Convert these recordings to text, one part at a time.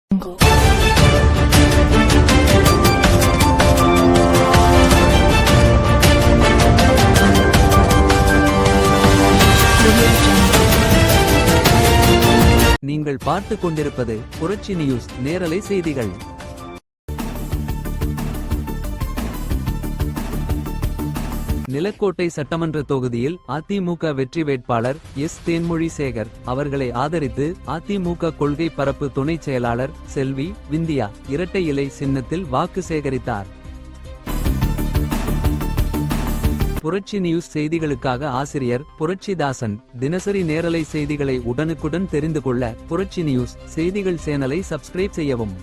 நீங்கள் பார்த்துக் கொண்டிருப்பது புரட்சி நியூஸ் நேரலை செய்திகள். நிலக்கோட்டை சட்டமன்ற தொகுதியில் அதிமுக வெற்றி வேட்பாளர் எஸ் தேன்மொழி சேகர் அவர்களை ஆதரித்து அதிமுக கொள்கை பரப்பு துணை செயலாளர் செல்வி விந்தியா இரட்டை இலை சின்னத்தில் வாக்கு சேகரித்தார். புரட்சி நியூஸ் செய்திகளுக்காக ஆசிரியர் புரட்சிதாசன். தினசரி நேரலை செய்திகளை உடனுக்குடன் தெரிந்து கொள்ள புரட்சி நியூஸ் செய்திகள் சேனலை சப்ஸ்கிரைப் செய்யவும்.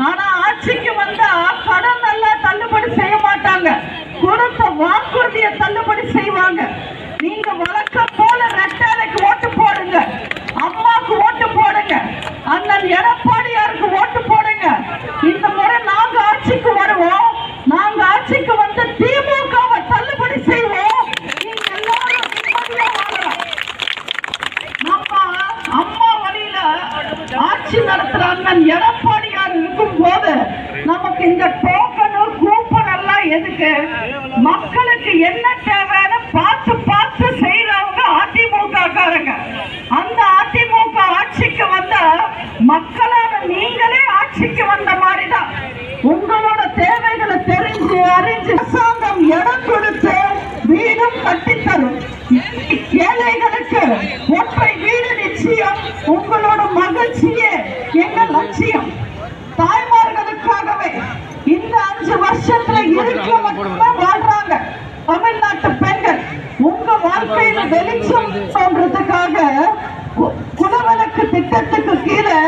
ஆனா ஆட்சிக்கு வந்தா கடன் எல்லாம் தள்ளுபடி செய்ய மாட்டாங்க, கொடுத்த வாக்குறுதியை தள்ளுபடி செய்வாங்க. நீங்க வழக்கம் போல ரெட்டாலைக்கு ஓட்டு போடுங்க, அம்மாக்கு ஓட்டு போடுங்க, அண்ணன் எடப்பாடியாருக்கு ஓட்டு போடுங்க. இந்த முறை நாங்க ஆட்சிக்கு வருவோம், நாங்க ஆட்சிக்கு வந்து திமுகவை தள்ளுபடி செய்வோம். நீங்க எல்லாரும் நிம்மதியா வாழலாம். நம்ம அம்மா வழியில ஆட்சி நடத்துற அண்ணன் எடப்பாடியார் இருக்கும் போது நமக்கு இந்த டோக்கன் கூப்பன் எல்லாம் எதுக்கு? மக்களுக்கு என்ன தேவைன்னு பார்த்து பார்த்து செய்யறவங்க அதிமுக காரங்க. அந்த அதிமுக ஆட்சிக்கு வந்த மக்களான நீங்களே ஆட்சிக்கு வந்த மாதிரிதான் உங்களோட தேவைகளை தெரிஞ்சு அறிஞ்சு அரசாங்கம் இடம் கொடுத்து வீடும் கட்டித்தரும். ஏழைகளுக்கு ஒற்றை வீடு நிச்சயம். உங்களோட மகிழ்ச்சியே எங்க லட்சியம். தாய்மார்களுக்காகவே இந்த 5 வருஷத்துல இருக்க மட்டும்தான் வாழ்றாங்க தமிழ்நாட்டு பெண்கள். உங்க வாழ்க்கையில வெளிச்சம் தோன்றதுக்காக குலவிளக்கு திட்டத்துக்கு கீழே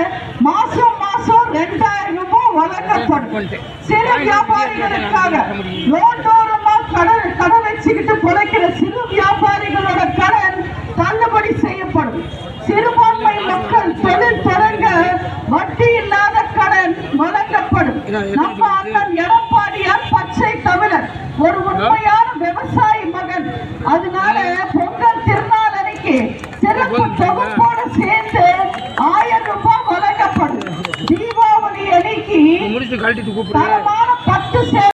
மாசம் மாசம் 2000 ரூபாய் வழங்கப்படும். சிறு வியாபாரிகளுக்காக லோண்டோரமா கடை வச்சுக்கிட்டு குறைக்கிற சிறு வியாபாரிகளோட கடன் தள்ளுபடி செய்யப்படும். சிறுபான்மை மக்கள் தொழில் தொடங்க வட்டி இல்லாத கடன் வழங்கப்படும். நம்ம அண்ணன் எடப்பாடியார் பச்சை தமிழர், ஒரு உண்மையான விவசாயி மகன். அதனால பொங்கல் திருநாள் அன்னைக்கு சிறப்பு தொகுப்போட சேர்ந்து 1000 ரூபாய் வழங்கப்படும். தீபாவளி அன்னைக்கு